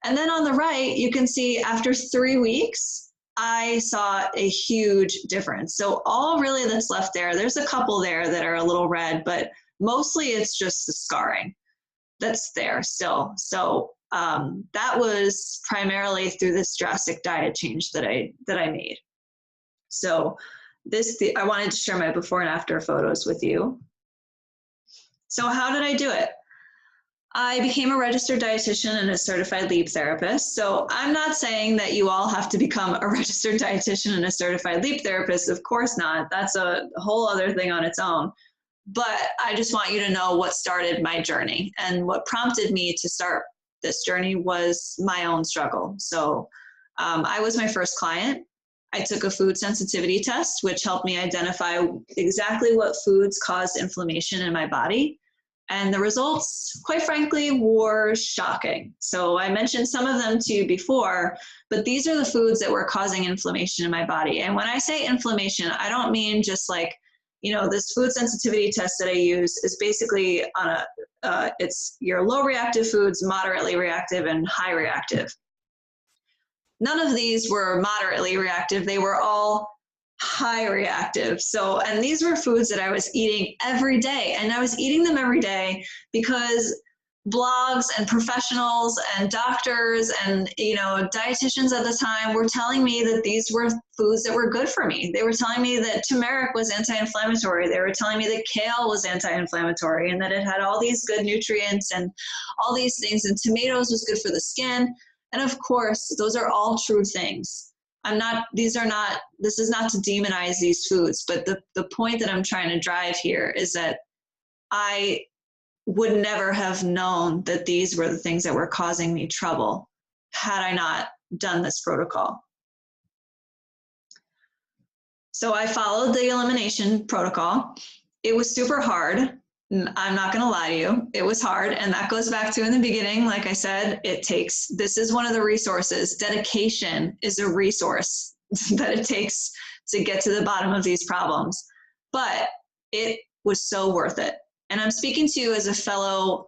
And then on the right, you can see after 3 weeks, I saw a huge difference. So all really that's left there's a couple there that are a little red, but mostly it's just the scarring that's there still. So that was primarily through this drastic diet change that I made. So I wanted to share my before and after photos with you. So how did I do it? I became a registered dietitian and a certified LEAP therapist. So I'm not saying that you all have to become a registered dietitian and a certified LEAP therapist. Of course not. That's a whole other thing on its own. But I just want you to know what started my journey, and what prompted me to start this journey was my own struggle. So I was my first client. I took a food sensitivity test, which helped me identify exactly what foods caused inflammation in my body. And the results, quite frankly, were shocking. So I mentioned some of them to you before, but these are the foods that were causing inflammation in my body. And when I say inflammation, I don't mean just like, this food sensitivity test that I use is basically on it's your low reactive foods, moderately reactive, and high reactive. None of these were moderately reactive. They were all high reactive. So, and these were foods that I was eating every day. And I was eating them every day because blogs and professionals and doctors and, dietitians at the time were telling me that these were foods that were good for me. They were telling me that turmeric was anti-inflammatory. They were telling me that kale was anti-inflammatory and that it had all these good nutrients and all these things. And tomatoes was good for the skin. And of course, those are all true things. This is not to demonize these foods, but the point that I'm trying to drive here is that I would never have known that these were the things that were causing me trouble had I not done this protocol. So I followed the elimination protocol. It was super hard. I'm not going to lie to you. It was hard. And that goes back to in the beginning, like I said, this is one of the resources. Dedication is a resource that it takes to get to the bottom of these problems. But it was so worth it. And I'm speaking to you as a fellow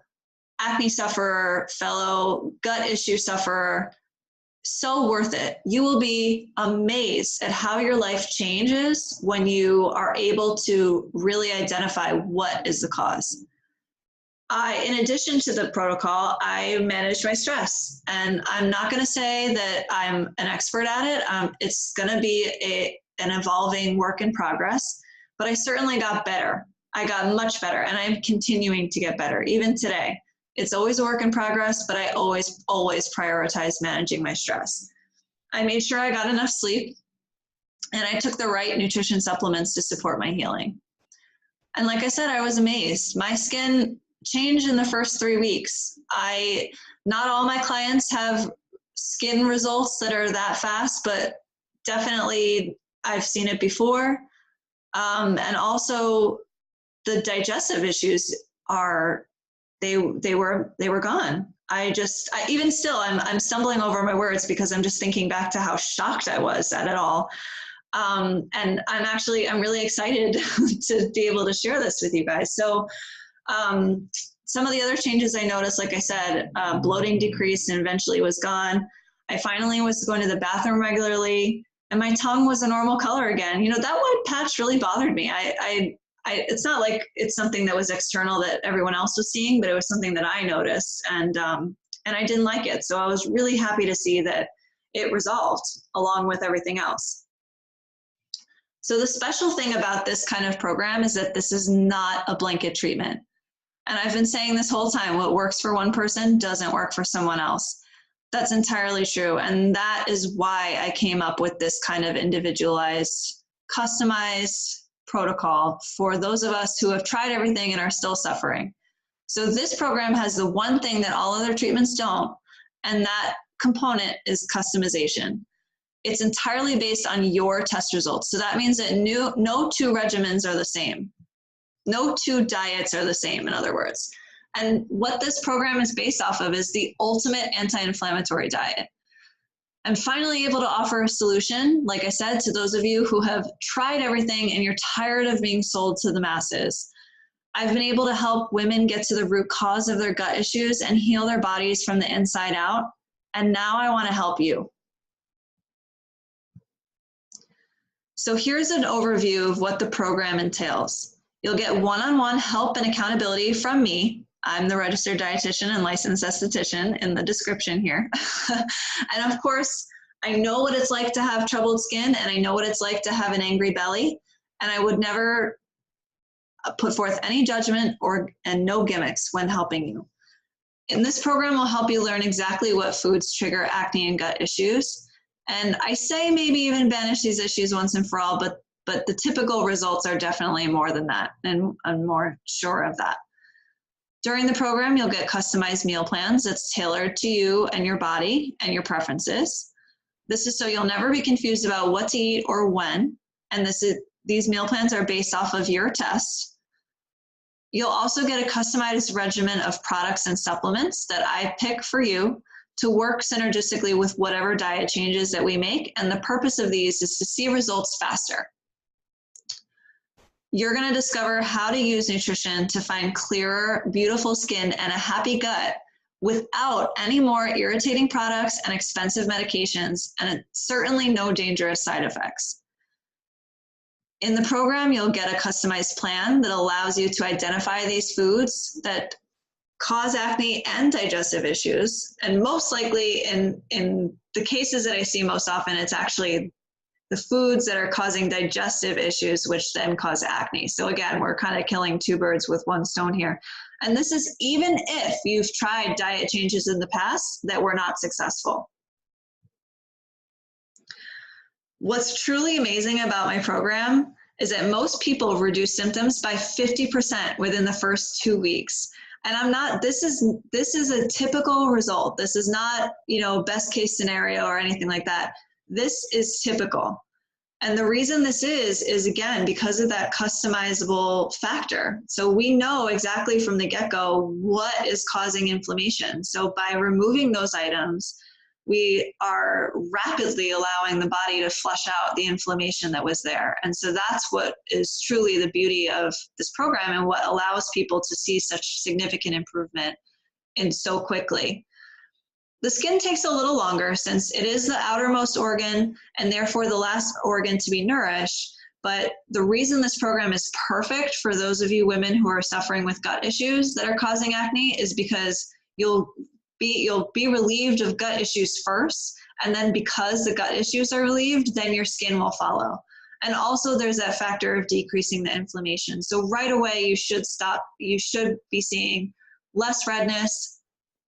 acne sufferer, fellow gut issue sufferer. So worth it. You will be amazed at how your life changes when you are able to really identify what is the cause. In addition to the protocol, I manage my stress. And I'm not going to say that I'm an expert at it. It's going to be an evolving work in progress, but I certainly got better. I got much better, and I'm continuing to get better, even today. It's always a work in progress, but I always prioritize managing my stress. I made sure I got enough sleep, and I took the right nutrition supplements to support my healing. And like I said, I was amazed. My skin changed in the first 3 weeks. Not all my clients have skin results that are that fast, but definitely I've seen it before. And also the digestive issues they were gone. Even still, I'm stumbling over my words because I'm just thinking back to how shocked I was at it all. And I'm really excited to be able to share this with you guys. So some of the other changes I noticed, like I said, bloating decreased and eventually was gone. I finally was going to the bathroom regularly, and my tongue was a normal color again. That white patch really bothered me. It's not like it's something that was external that everyone else was seeing, but it was something that I noticed, and I didn't like it. So I was really happy to see that it resolved along with everything else. So the special thing about this kind of program is that this is not a blanket treatment. And I've been saying this whole time, what works for one person doesn't work for someone else. That's entirely true. And that is why I came up with this kind of individualized, customized protocol for those of us who have tried everything and are still suffering. So this program has the one thing that all other treatments don't, and that component is customization. It's entirely based on your test results. So that means that no two regimens are the same. No two diets are the same, in other words. And what this program is based off of is the ultimate anti-inflammatory diet. I'm finally able to offer a solution, like I said, to those of you who have tried everything and you're tired of being sold to the masses. I've been able to help women get to the root cause of their gut issues and heal their bodies from the inside out. And now I want to help you. So here's an overview of what the program entails. You'll get one-on-one help and accountability from me. I'm the registered dietitian and licensed esthetician in the description here. And of course, I know what it's like to have troubled skin, and I know what it's like to have an angry belly, and I would never put forth any judgment and no gimmicks when helping you. In this program, we'll help you learn exactly what foods trigger acne and gut issues. And I say maybe even banish these issues once and for all, but the typical results are definitely more than that, and I'm more sure of that. During the program, you'll get customized meal plans that's tailored to you and your body and your preferences. This is so you'll never be confused about what to eat or when, and these meal plans are based off of your tests. You'll also get a customized regimen of products and supplements that I pick for you to work synergistically with whatever diet changes that we make, and the purpose of these is to see results faster. You're going to discover how to use nutrition to find clearer, beautiful skin and a happy gut without any more irritating products and expensive medications, and certainly no dangerous side effects. In the program, you'll get a customized plan that allows you to identify these foods that cause acne and digestive issues. And most likely in the cases that I see most often, it's actually the foods that are causing digestive issues, which then cause acne. So again, we're kind of killing two birds with one stone here. And this is even if you've tried diet changes in the past that were not successful. What's truly amazing about my program is that most people reduce symptoms by 50% within the first 2 weeks. And this is a typical result. This is not, best case scenario or anything like that. This is typical. And the reason this is again, because of that customizable factor. So we know exactly from the get-go what is causing inflammation. So by removing those items, we are rapidly allowing the body to flush out the inflammation that was there. And so that's what is truly the beauty of this program and what allows people to see such significant improvement in so quickly. The skin takes a little longer since it is the outermost organ and therefore the last organ to be nourished. But the reason this program is perfect for those of you women who are suffering with gut issues that are causing acne is because you'll be relieved of gut issues first, and then because the gut issues are relieved, then your skin will follow. And also there's that factor of decreasing the inflammation. So right away you should be seeing less redness,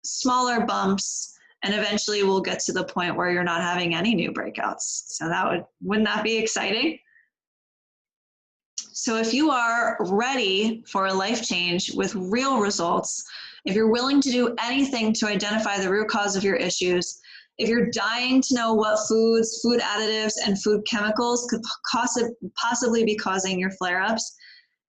smaller bumps, and eventually we'll get to the point where you're not having any new breakouts. So wouldn't that be exciting? So if you are ready for a life change with real results, if you're willing to do anything to identify the root cause of your issues, if you're dying to know what foods, food additives, and food chemicals could possibly be causing your flare-ups,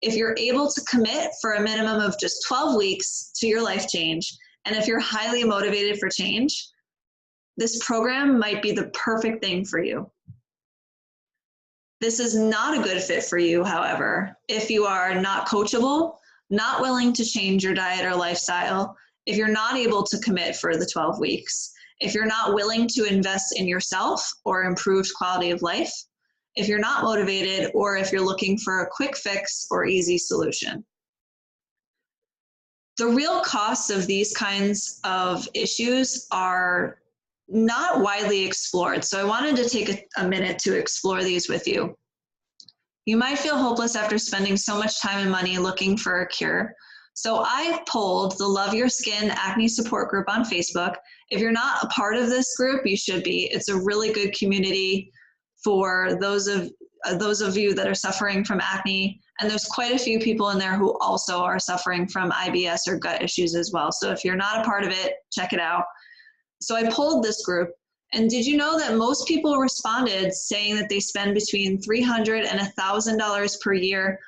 if you're able to commit for a minimum of just 12 weeks to your life change, and if you're highly motivated for change, this program might be the perfect thing for you. This is not a good fit for you, however, if you are not coachable, not willing to change your diet or lifestyle, if you're not able to commit for the 12 weeks, if you're not willing to invest in yourself or improved quality of life, if you're not motivated, or if you're looking for a quick fix or easy solution. The real costs of these kinds of issues are not widely explored. So I wanted to take a minute to explore these with you. You might feel hopeless after spending so much time and money looking for a cure. So I polled the Love Your Skin Acne Support Group on Facebook. If you're not a part of this group, you should be. It's a really good community for those of you that are suffering from acne. And there's quite a few people in there who also are suffering from IBS or gut issues as well. So if you're not a part of it, check it out. So I polled this group. And did you know that most people responded saying that they spend between $300 and $1,000 per year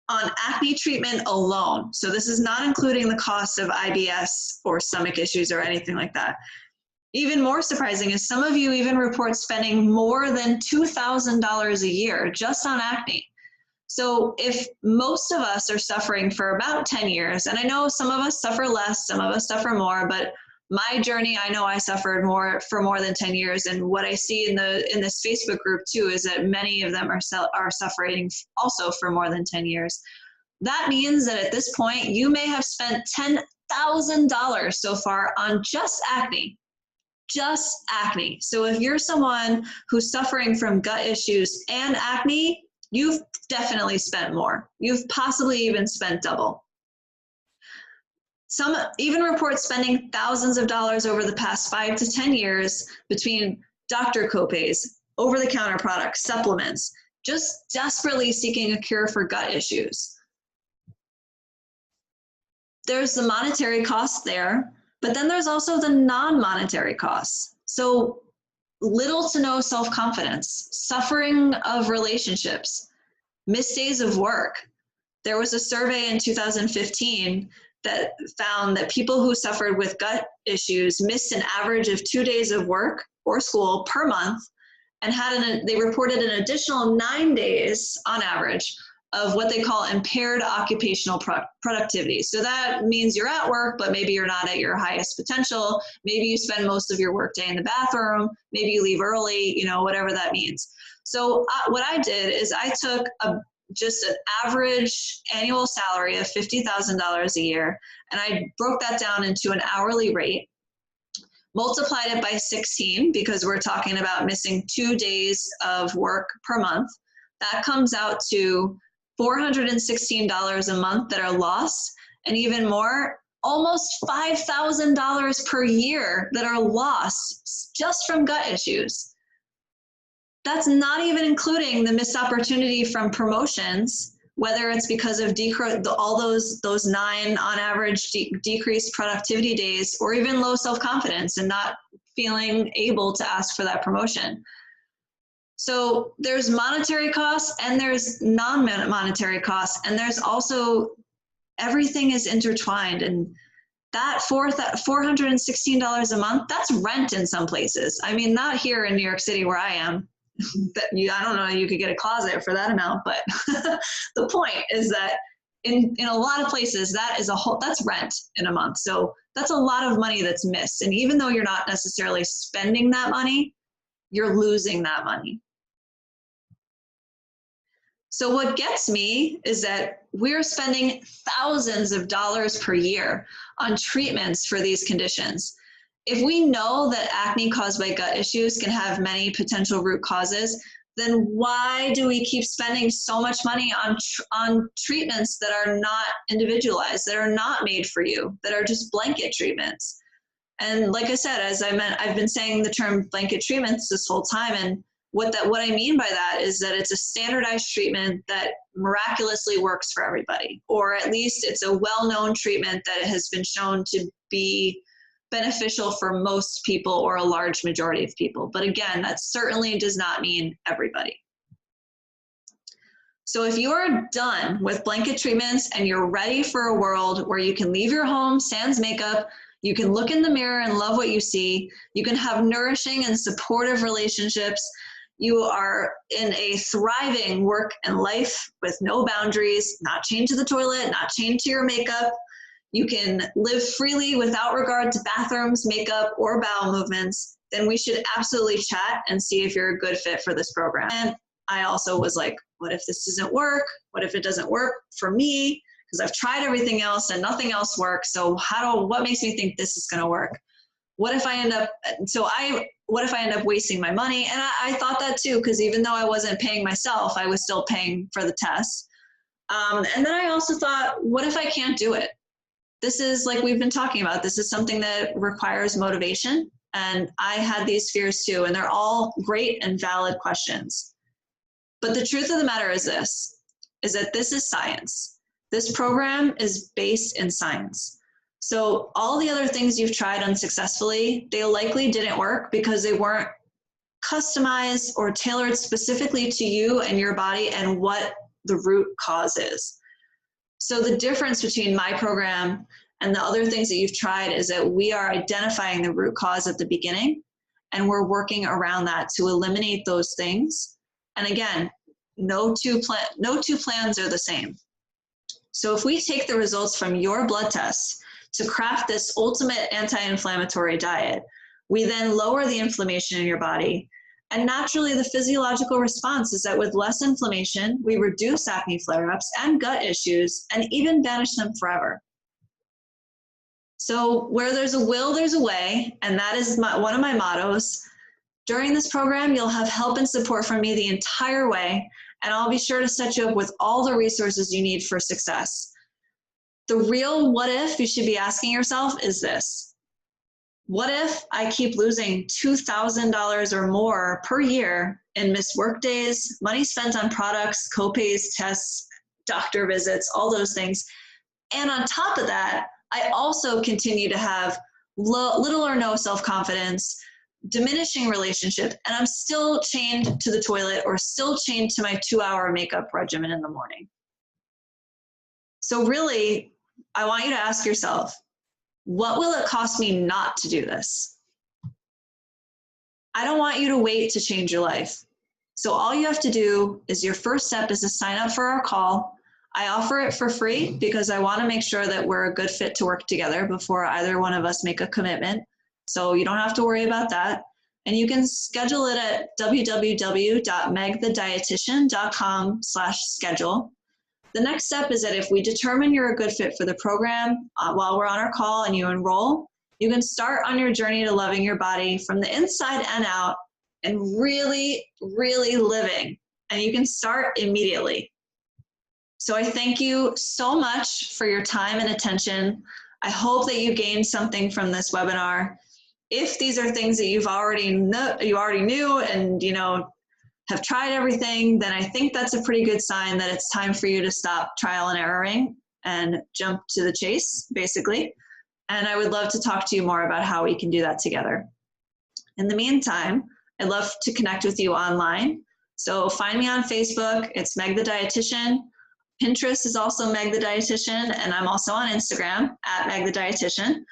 on acne treatment alone? So this is not including the cost of IBS or stomach issues or anything like that. Even more surprising is some of you even report spending more than $2,000 a year just on acne. So if most of us are suffering for about 10 years, and I know some of us suffer less, some of us suffer more, but my journey, I know I suffered for more than 10 years. And what I see in this Facebook group too is that many of them are suffering also for more than 10 years. That means that at this point, you may have spent $10,000 so far on just acne. Just acne. So if you're someone who's suffering from gut issues and acne, you've definitely spent more. You've possibly even spent double. Some even report spending thousands of dollars over the past 5 to 10 years between doctor copays, over-the-counter products, supplements, just desperately seeking a cure for gut issues. There's the monetary cost there, but then there's also the non-monetary costs. So little to no self-confidence, suffering of relationships, missed days of work. There was a survey in 2015 that found that people who suffered with gut issues missed an average of 2 days of work or school per month, and they reported an additional 9 days on average of what they call impaired occupational productivity. So that means you're at work, but maybe you're not at your highest potential. Maybe you spend most of your workday in the bathroom. Maybe you leave early, whatever that means. So what I did is I took just an average annual salary of $50,000 a year, and I broke that down into an hourly rate, multiplied it by 16 because we're talking about missing 2 days of work per month. That comes out to $416 a month that are lost, and even more, almost $5,000 per year that are lost just from gut issues. That's not even including the missed opportunity from promotions, whether it's because of all those 9 on average decreased productivity days, or even low self-confidence and not feeling able to ask for that promotion. So there's monetary costs and there's non-monetary costs, and there's also everything is intertwined. And that $416 a month, that's rent in some places. I mean, not here in New York City where I am. I don't know, you could get a closet for that amount, but the point is that in a lot of places that's rent in a month. So that's a lot of money that's missed. And even though you're not necessarily spending that money, you're losing that money. So what gets me is that we're spending thousands of dollars per year on treatments for these conditions. If we know that acne caused by gut issues can have many potential root causes, then why do we keep spending so much money on treatments that are not individualized, that are not made for you, that are just blanket treatments? And like I said, I've been saying the term blanket treatments this whole time, and what I mean by that is that it's a standardized treatment that miraculously works for everybody, or at least it's a well-known treatment that has been shown to be beneficial for most people or a large majority of people. But again, that certainly does not mean everybody. So if you're done with blanket treatments and you're ready for a world where you can leave your home sans makeup, you can look in the mirror and love what you see, you can have nourishing and supportive relationships, you are in a thriving work and life with no boundaries, not chained to the toilet, not chained to your makeup, you can live freely without regard to bathrooms, makeup, or bowel movements, then we should absolutely chat and see if you're a good fit for this program. And I also was like, what if this doesn't work? What if it doesn't work for me? Because I've tried everything else and nothing else works. So what makes me think this is going to work? what if I end up, what if I end up wasting my money? And I thought that too, because even though I wasn't paying myself, I was still paying for the test. And then I also thought, what if I can't do it? This is, like we've been talking about, this is something that requires motivation. And I had these fears too, and they're all great and valid questions. But the truth of the matter is this, is that this is science. This program is based in science. So all the other things you've tried unsuccessfully, they likely didn't work because they weren't customized or tailored specifically to you and your body and what the root cause is. So the difference between my program and the other things that you've tried is that we are identifying the root cause at the beginning, and we're working around that to eliminate those things. And again, no two plans are the same. So if we take the results from your blood tests to craft this ultimate anti-inflammatory diet, we then lower the inflammation in your body. And naturally, the physiological response is that with less inflammation, we reduce acne flare-ups and gut issues and even banish them forever. So where there's a will, there's a way, and that is one of my mottos. During this program, you'll have help and support from me the entire way, and I'll be sure to set you up with all the resources you need for success. The real what if you should be asking yourself is this: what if I keep losing $2,000 or more per year in missed work days, money spent on products, copays, tests, doctor visits, all those things, and on top of that, I also continue to have little or no self-confidence, diminishing relationship, and I'm still chained to the toilet or still chained to my 2-hour makeup regimen in the morning? So really, I want you to ask yourself, what will it cost me not to do this? I don't want you to wait to change your life. So all you have to do is, your first step is to sign up for our call. I offer it for free because I want to make sure that we're a good fit to work together before either one of us make a commitment. So you don't have to worry about that. And you can schedule it at www.megthedietitian.com/schedule. The next step is that if we determine you're a good fit for the program while we're on our call and you enroll, you can start on your journey to loving your body from the inside and out and really, really living. And you can start immediately. So I thank you so much for your time and attention. I hope that you gained something from this webinar. If these are things that you already knew and have tried everything, then I think that's a pretty good sign that it's time for you to stop trial and erroring and jump to the chase, basically. And I would love to talk to you more about how we can do that together. In the meantime, I'd love to connect with you online. So find me on Facebook, it's Meg the Dietitian. Pinterest is also Meg the Dietitian, and I'm also on Instagram at Meg the Dietitian.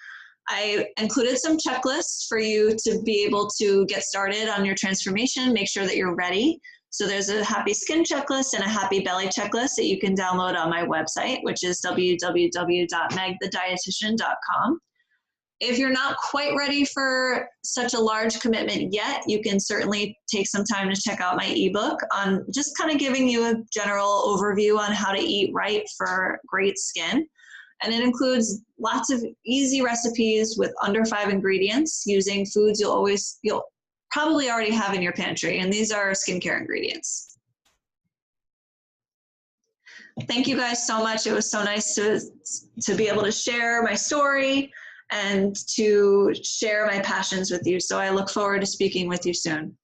I included some checklists for you to be able to get started on your transformation, make sure that you're ready. So there's a happy skin checklist and a happy belly checklist that you can download on my website, which is www.megthedietitian.com. If you're not quite ready for such a large commitment yet, you can certainly take some time to check out my ebook on just kind of giving you a general overview on how to eat right for great skin. And it includes lots of easy recipes with under 5 ingredients using foods you'll probably already have in your pantry. And these are skincare ingredients. Thank you guys so much. It was so nice to be able to share my story and to share my passions with you. So I look forward to speaking with you soon.